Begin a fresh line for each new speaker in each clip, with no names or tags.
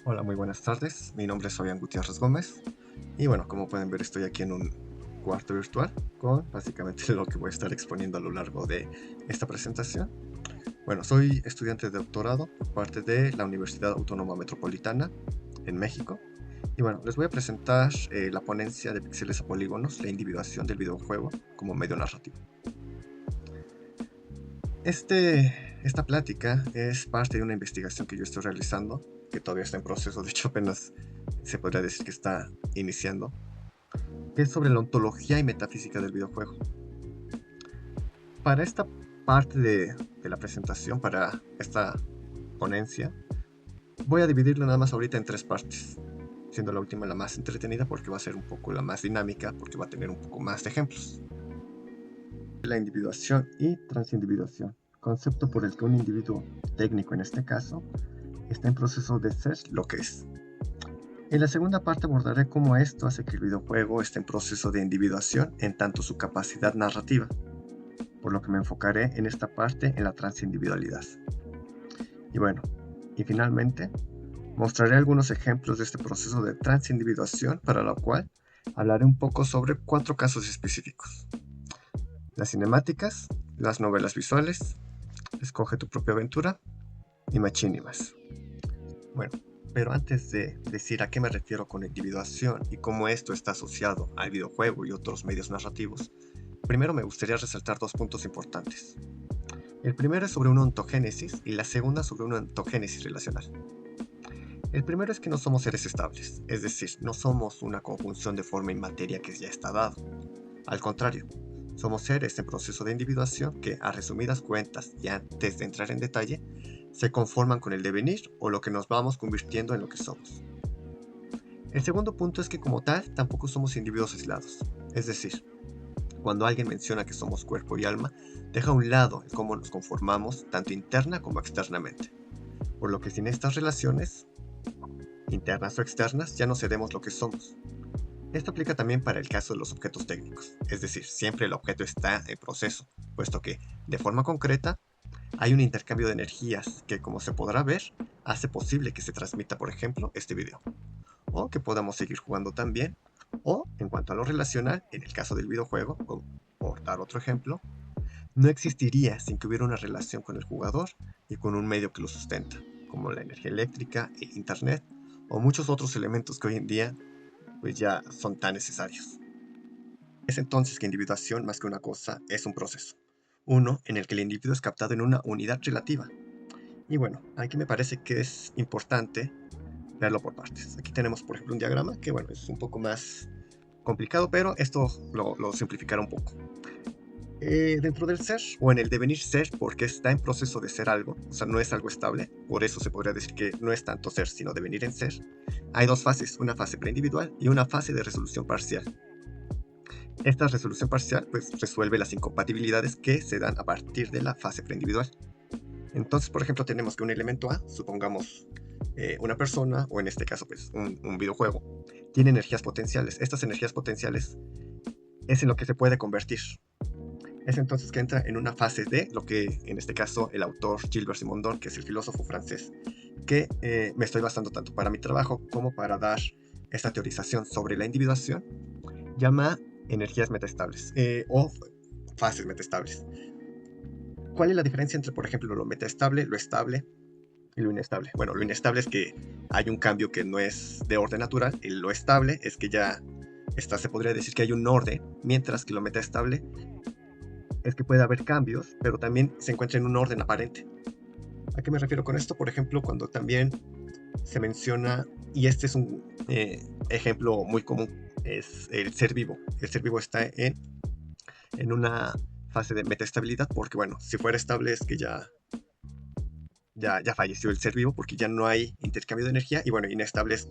Hola, muy buenas tardes. Mi nombre es Fabián Gutiérrez Gómez. Y bueno, como pueden ver, estoy aquí en un cuarto virtual con básicamente lo que voy a estar exponiendo a lo largo de esta presentación. Bueno, soy estudiante de doctorado por parte de la Universidad Autónoma Metropolitana en México. Y bueno, les voy a presentar la ponencia de píxeles a polígonos, la individuación del videojuego como medio narrativo. Esta plática es parte de una investigación que yo estoy realizando, que todavía está en proceso, de hecho apenas se podría decir que está iniciando, que es sobre la ontología y metafísica del videojuego. Para esta parte de la presentación, para esta ponencia, voy a dividirlo nada más ahorita en tres partes, siendo la última la más entretenida porque va a ser un poco la más dinámica, porque va a tener un poco más de ejemplos. La individuación y transindividuación, concepto por el que un individuo técnico en este caso está en proceso de ser lo que es. En la segunda parte abordaré cómo esto hace que el videojuego esté en proceso de individuación en tanto su capacidad narrativa, por lo que me enfocaré en esta parte en la transindividualidad. Y bueno, y finalmente, mostraré algunos ejemplos de este proceso de transindividuación, para lo cual hablaré un poco sobre 4 casos específicos: las cinemáticas, las novelas visuales, escoge tu propia aventura y Machinimas. Bueno, pero antes de decir a qué me refiero con individuación y cómo esto está asociado al videojuego y otros medios narrativos, primero me gustaría resaltar 2 puntos importantes. El primero es sobre una ontogénesis y la segunda sobre una ontogénesis relacional. El primero es que no somos seres estables, es decir, no somos una conjunción de forma y materia que ya está dado. Al contrario, somos seres en proceso de individuación que, a resumidas cuentas y antes de entrar en detalle, se conforman con el devenir o lo que nos vamos convirtiendo en lo que somos. El segundo punto es que como tal tampoco somos individuos aislados, es decir, cuando alguien menciona que somos cuerpo y alma, deja a un lado el cómo nos conformamos tanto interna como externamente, por lo que sin estas relaciones, internas o externas, ya no seremos lo que somos. Esto aplica también para el caso de los objetos técnicos, es decir, siempre el objeto está en proceso, puesto que, de forma concreta, hay un intercambio de energías que, como se podrá ver, hace posible que se transmita, por ejemplo, este video, o que podamos seguir jugando también, o, en cuanto a lo relacional, en el caso del videojuego, por dar otro ejemplo, no existiría sin que hubiera una relación con el jugador y con un medio que lo sustenta, como la energía eléctrica, el internet o muchos otros elementos que hoy en día pues ya son tan necesarios. Es entonces que individuación, más que una cosa, es un proceso. Uno en el que el individuo es captado en una unidad relativa. Y bueno, aquí me parece que es importante verlo por partes. Aquí tenemos, por ejemplo, un diagrama que, bueno, es un poco más complicado, pero esto lo simplificará un poco. Dentro del ser, o en el devenir ser, porque está en proceso de ser algo, o sea, no es algo estable, por eso se podría decir que no es tanto ser, sino devenir en ser, hay dos fases, una fase preindividual y una fase de resolución parcial. Esta resolución parcial pues resuelve las incompatibilidades que se dan a partir de la fase preindividual. Entonces, por ejemplo, tenemos que un elemento A, supongamos una persona, o en este caso pues un videojuego, tiene energías potenciales. Estas energías potenciales es en lo que se puede convertir. Es entonces que entra en una fase de lo que en este caso el autor Gilbert Simondon, que es el filósofo francés, que me estoy basando tanto para mi trabajo como para dar esta teorización sobre la individuación, llama energías metaestables o fases metaestables. ¿Cuál es la diferencia entre, por ejemplo, lo metaestable, lo estable y lo inestable? Bueno, lo inestable es que hay un cambio que no es de orden natural, y lo estable es que ya se podría decir que hay un orden, mientras que lo metaestable es que puede haber cambios, pero también se encuentra en un orden aparente. ¿A qué me refiero con esto? Por ejemplo, cuando también se menciona, y este es un ejemplo muy común, es el ser vivo. El ser vivo está en una fase de metaestabilidad, porque bueno, si fuera estable es que ya falleció el ser vivo, porque ya no hay intercambio de energía, y bueno, inestable es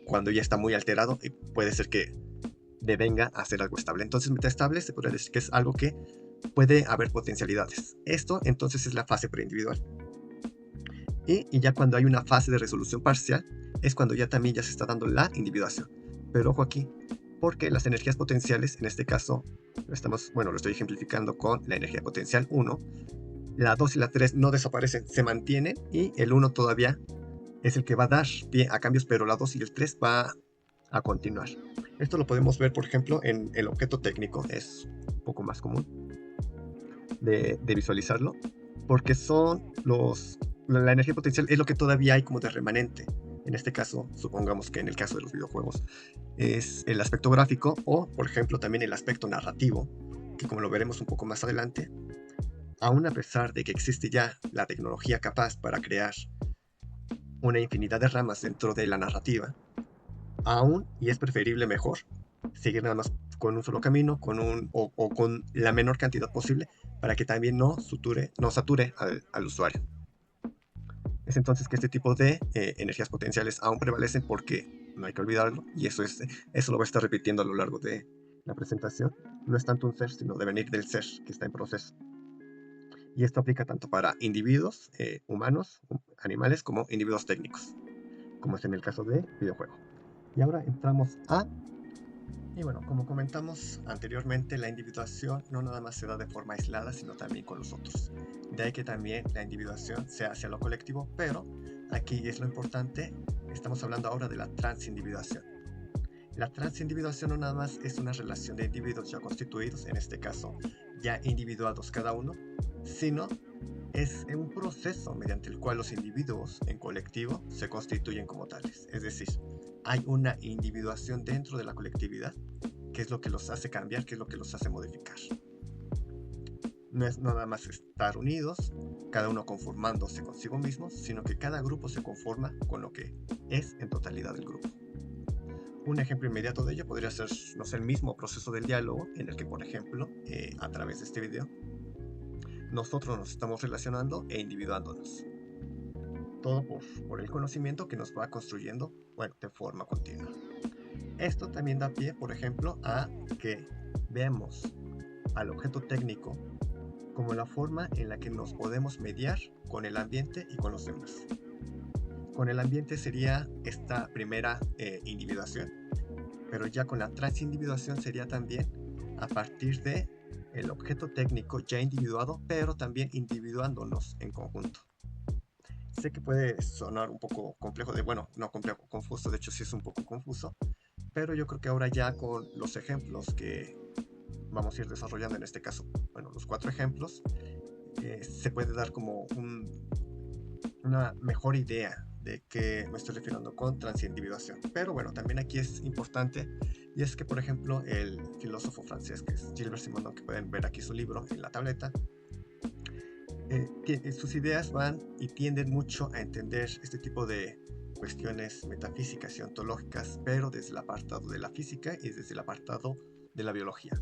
cuando ya está muy alterado y puede ser que devenga a ser algo estable. Entonces, metaestable se podría decir que es algo que puede haber potencialidades. Esto entonces es la fase preindividual. Y ya cuando hay una fase de resolución parcial, es cuando ya también ya se está dando la individuación. Pero ojo aquí, porque las energías potenciales, en este caso, lo estoy ejemplificando con la energía potencial 1, la 2 y la 3 no desaparecen, se mantienen y el 1 todavía es el que va a dar pie a cambios, pero la 2 y el 3 va a continuar. Esto lo podemos ver, por ejemplo, en el objeto técnico. Es un poco más común de visualizarlo, porque la energía potencial es lo que todavía hay como de remanente. En este caso, supongamos que en el caso de los videojuegos es el aspecto gráfico o, por ejemplo, también el aspecto narrativo, que como lo veremos un poco más adelante, aún a pesar de que existe ya la tecnología capaz para crear una infinidad de ramas dentro de la narrativa, aún, y es preferible mejor, seguir nada más con un solo camino, o con la menor cantidad posible, para que también no sature al usuario. Es entonces que este tipo de energías potenciales aún prevalecen, porque no hay que olvidarlo, y eso lo voy a estar repitiendo a lo largo de la presentación. No es tanto un ser, sino devenir del ser que está en proceso. Y esto aplica tanto para individuos humanos, animales, como individuos técnicos, como es en el caso de videojuego. Y ahora entramos a... Y bueno, como comentamos anteriormente, la individuación no nada más se da de forma aislada, sino también con los otros. De ahí que también la individuación se hace a lo colectivo, pero aquí es lo importante, estamos hablando ahora de la transindividuación. La transindividuación no nada más es una relación de individuos ya constituidos, en este caso ya individuados cada uno, sino es un proceso mediante el cual los individuos en colectivo se constituyen como tales. Es decir, hay una individuación dentro de la colectividad, que es lo que los hace cambiar, que es lo que los hace modificar. No es nada más estar unidos, cada uno conformándose consigo mismo, sino que cada grupo se conforma con lo que es en totalidad el grupo. Un ejemplo inmediato de ello podría ser, no sé, el mismo proceso del diálogo, en el que, por ejemplo, a través de este video, nosotros nos estamos relacionando e individuándonos. Todo por el conocimiento que nos va construyendo, bueno, de forma continua. Esto también da pie, por ejemplo, a que veamos al objeto técnico como la forma en la que nos podemos mediar con el ambiente y con los demás. Con el ambiente sería esta primera individuación, pero ya con la transindividuación sería también a partir de el objeto técnico ya individuado, pero también individuándonos en conjunto. Sé que puede sonar un poco complejo, bueno, no complejo, confuso, de hecho sí es un poco confuso, pero yo creo que ahora ya con los ejemplos que vamos a ir desarrollando, en este caso, bueno, los 4 ejemplos, se puede dar como una mejor idea de qué me estoy refiriendo con transindividuación. Pero bueno, también aquí es importante, y es que, por ejemplo, el filósofo francés, que es Gilbert Simondon, que pueden ver aquí su libro en la tableta, sus ideas van y tienden mucho a entender este tipo de cuestiones metafísicas y ontológicas, pero desde el apartado de la física y desde el apartado de la biología.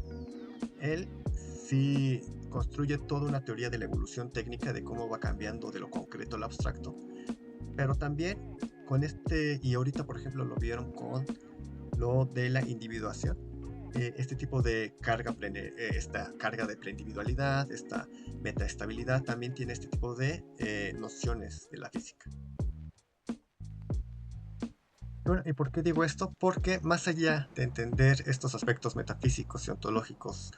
Él sí construye toda una teoría de la evolución técnica, de cómo va cambiando de lo concreto al abstracto, pero también con y ahorita por ejemplo lo vieron con lo de la individuación, este tipo de esta carga de preindividualidad, esta metaestabilidad, también tiene este tipo de nociones de la física. Bueno, ¿y por qué digo esto? Porque más allá de entender estos aspectos metafísicos y ontológicos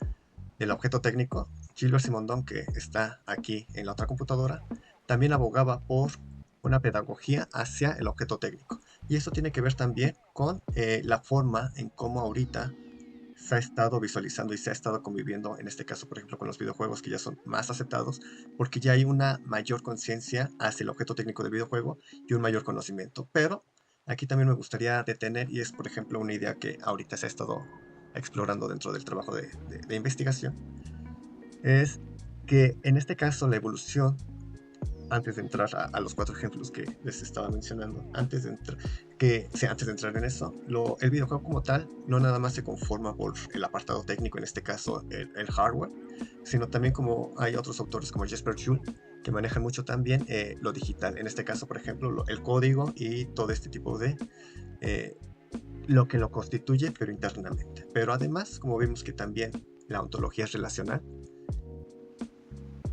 del objeto técnico, Gilbert Simondon, que está aquí en la otra computadora, también abogaba por una pedagogía hacia el objeto técnico. Y eso tiene que ver también con la forma en cómo ahorita se ha estado visualizando y se ha estado conviviendo, en este caso, por ejemplo, con los videojuegos, que ya son más aceptados, porque ya hay una mayor conciencia hacia el objeto técnico del videojuego y un mayor conocimiento. Pero aquí también me gustaría detener, y es, por ejemplo, una idea que ahorita se ha estado explorando dentro del trabajo de investigación, es que en este caso la evolución, antes de entrar a los 4 ejemplos que les estaba mencionando, antes de entrar en eso, el videojuego como tal no nada más se conforma por el apartado técnico, en este caso el hardware, sino también, como hay otros autores como Jesper Juhl, que manejan mucho también lo digital, en este caso, por ejemplo, el código y todo este tipo de lo que lo constituye, pero internamente. Pero además, como vimos que también la ontología es relacional,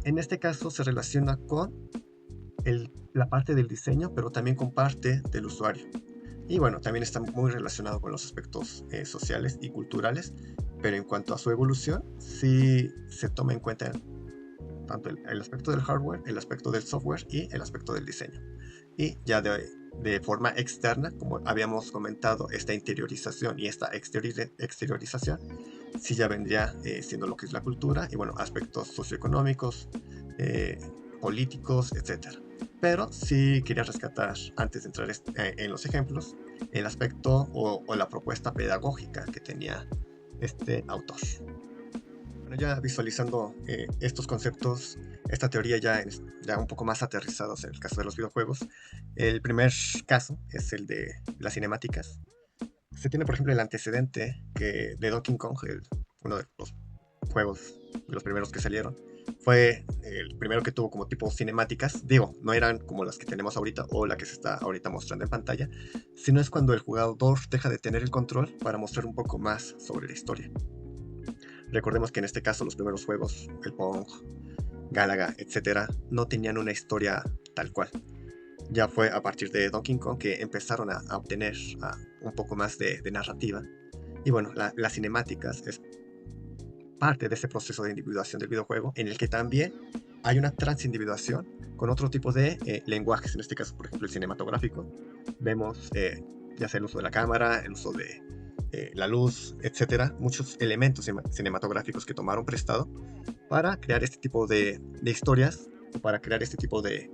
en este caso se relaciona con la parte del diseño, pero también con parte del usuario. Y bueno, también está muy relacionado con los aspectos sociales y culturales, pero en cuanto a su evolución, sí se toma en cuenta tanto el aspecto del hardware, el aspecto del software y el aspecto del diseño. Y ya de forma externa, como habíamos comentado, esta interiorización y esta exteriorización, sí ya vendría siendo lo que es la cultura y bueno, aspectos socioeconómicos, eh, políticos, etcétera. Pero sí quería rescatar, antes de entrar en los ejemplos, el aspecto o la propuesta pedagógica que tenía este autor. Bueno, ya visualizando estos conceptos, esta teoría ya un poco más aterrizados en el caso de los videojuegos, el primer caso es el de las cinemáticas. Se tiene, por ejemplo, el antecedente de Donkey Kong, uno de los juegos, de los primeros que salieron. Fue el primero que tuvo como tipo cinemáticas. Digo, no eran como las que tenemos ahorita o la que se está ahorita mostrando en pantalla, sino es cuando el jugador deja de tener el control para mostrar un poco más sobre la historia. Recordemos que en este caso los primeros juegos, el Pong, Galaga, etcétera, no tenían una historia tal cual. Ya fue a partir de Donkey Kong que empezaron a obtener un poco más de narrativa. Y bueno, las cinemáticas es parte de ese proceso de individuación del videojuego, en el que también hay una transindividuación con otro tipo de lenguajes, en este caso, por ejemplo, el cinematográfico. Vemos ya sea el uso de la cámara, el uso de la luz, etcétera, muchos elementos cinematográficos que tomaron prestado para crear este tipo de historias, para crear este tipo de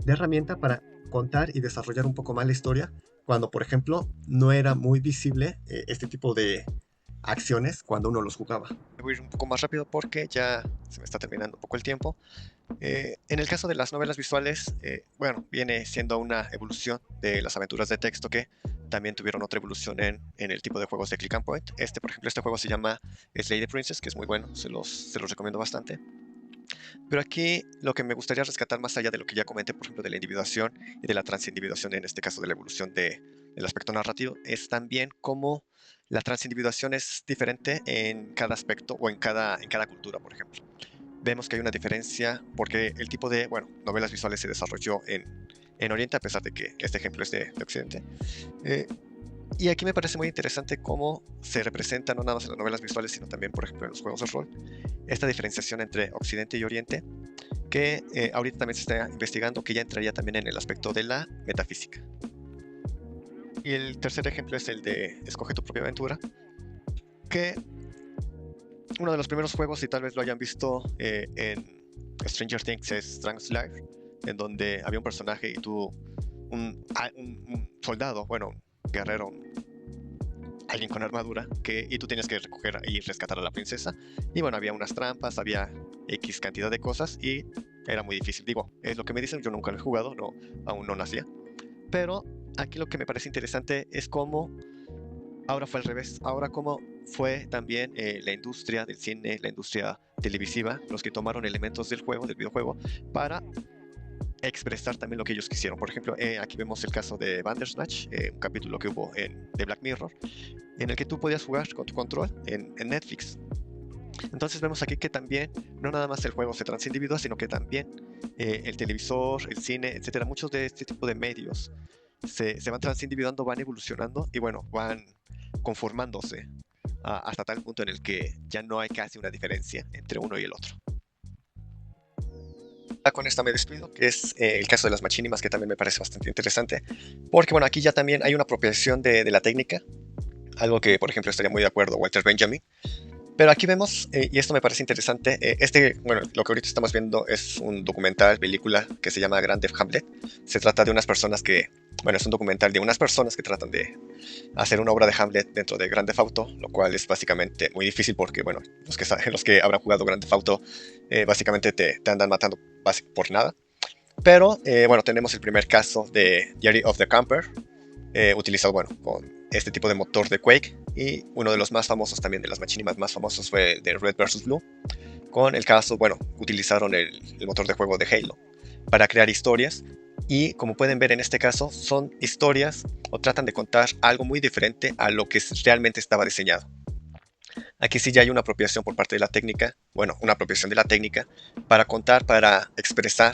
herramienta para contar y desarrollar un poco más la historia, cuando, por ejemplo, no era muy visible este tipo de acciones cuando uno los jugaba. Voy a ir un poco más rápido porque ya se me está terminando un poco el tiempo. En el caso de las novelas visuales, bueno, viene siendo una evolución de las aventuras de texto que también tuvieron otra evolución en el tipo de juegos de click and point. Por ejemplo, este juego se llama Slay the Princess, que es muy bueno, se los recomiendo bastante. Pero aquí lo que me gustaría rescatar más allá de lo que ya comenté, por ejemplo, de la individuación y de la transindividuación, en este caso de la evolución del aspecto narrativo, es también cómo la transindividuación es diferente en cada aspecto o en cada cultura, por ejemplo. Vemos que hay una diferencia porque el tipo de, bueno, novelas visuales se desarrolló en Oriente, a pesar de que este ejemplo es de Occidente. Eh, y aquí me parece muy interesante cómo se representa, no nada más en las novelas visuales, sino también, por ejemplo, en los juegos de rol, esta diferenciación entre Occidente y Oriente, que ahorita también se está investigando, que ya entraría también en el aspecto de la metafísica. Y el tercer ejemplo es el de Escoge tu propia aventura, que uno de los primeros juegos, y tal vez lo hayan visto en Stranger Things, es Strange Life, en donde había un personaje y tú, un soldado, bueno, un guerrero, alguien con armadura, y tú tienes que recoger y rescatar a la princesa. Y bueno, había unas trampas, había X cantidad de cosas y era muy difícil. Digo, es lo que me dicen, yo nunca lo he jugado, no, aún no nacía. Pero aquí lo que me parece interesante es cómo ahora fue al revés. Ahora cómo fue también la industria del cine, la industria televisiva, los que tomaron elementos del juego, del videojuego, para expresar también lo que ellos quisieron. Por ejemplo, aquí vemos el caso de Bandersnatch, un capítulo que hubo de Black Mirror, en el que tú podías jugar con tu control en Netflix. Entonces vemos aquí que también no nada más el juego se transindividúa, sino que también el televisor, el cine, etcétera, muchos de este tipo de medios se van transindividuando, van evolucionando y bueno, van conformándose hasta tal punto en el que ya no hay casi una diferencia entre uno y el otro. Con esta me despido, que es el caso de las machinimas, que también me parece bastante interesante, porque bueno, aquí ya también hay una apropiación de la técnica, algo que por ejemplo estaría muy de acuerdo Walter Benjamin. Pero aquí vemos, y esto me parece interesante, bueno, lo que ahorita estamos viendo es un documental, película que se llama Grand Theft Hamlet. Se trata de unas personas bueno, es un documental de unas personas que tratan de hacer una obra de Hamlet dentro de Grand Theft Auto, lo cual es básicamente muy difícil porque, bueno, los que habrán jugado Grand Theft Auto básicamente te andan matando por nada. Pero, bueno, tenemos el primer caso de Jerry of the Camper, utilizado, bueno, con este tipo de motor de Quake, y uno de los más famosos también, de las machinimas más famosos, fue el de Red vs. Blue. Con el caso, bueno, utilizaron el motor de juego de Halo para crear historias, y como pueden ver en este caso, son historias o tratan de contar algo muy diferente a lo que realmente estaba diseñado. Aquí sí ya hay una apropiación por parte de la técnica, bueno, una apropiación de la técnica para contar, para expresar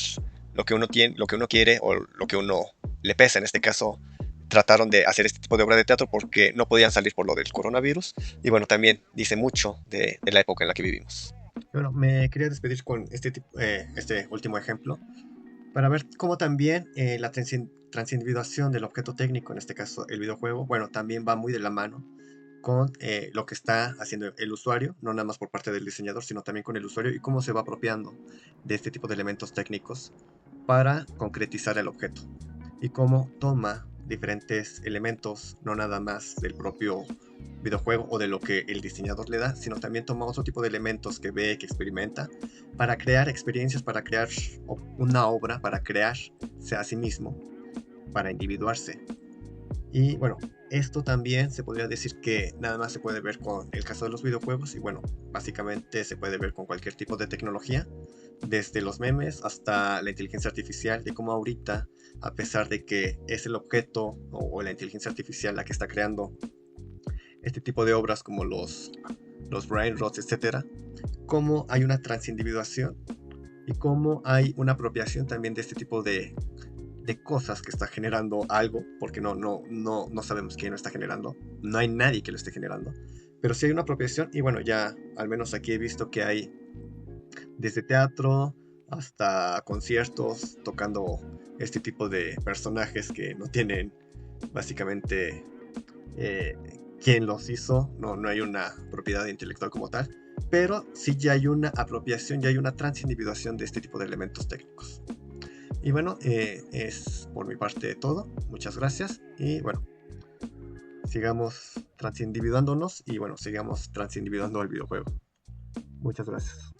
lo que uno tiene, lo que uno quiere o lo que uno le pesa. En este caso, trataron de hacer este tipo de obra de teatro porque no podían salir por lo del coronavirus, y bueno, también dice mucho de la época en la que vivimos. Bueno, me quería despedir con este último ejemplo para ver cómo también la transindividuación del objeto técnico, en este caso el videojuego, bueno, también va muy de la mano con lo que está haciendo el usuario, no nada más por parte del diseñador, sino también con el usuario y cómo se va apropiando de este tipo de elementos técnicos para concretizar el objeto y cómo toma diferentes elementos, no nada más del propio videojuego o de lo que el diseñador le da, sino también toma otro tipo de elementos que ve, que experimenta, para crear experiencias, para crear una obra, para crearse a sí mismo, para individuarse. Y bueno, esto también se podría decir que nada más se puede ver con el caso de los videojuegos y bueno, básicamente se puede ver con cualquier tipo de tecnología, desde los memes hasta la inteligencia artificial, de cómo ahorita, a pesar de que es el objeto o la inteligencia artificial la que está creando este tipo de obras como los brain rots, etcétera, cómo hay una transindividuación y cómo hay una apropiación también de este tipo de cosas que está generando algo, porque no sabemos quién lo está generando, no hay nadie que lo esté generando, pero sí hay una apropiación y bueno, ya al menos aquí he visto que hay desde teatro hasta conciertos tocando este tipo de personajes que no tienen básicamente eh, quién los hizo, no hay una propiedad intelectual como tal, pero sí ya hay una apropiación, ya hay una transindividuación de este tipo de elementos técnicos. Y bueno, es por mi parte todo. Muchas gracias. Y bueno, sigamos transindividuándonos y bueno, sigamos transindividuando el videojuego. Muchas gracias.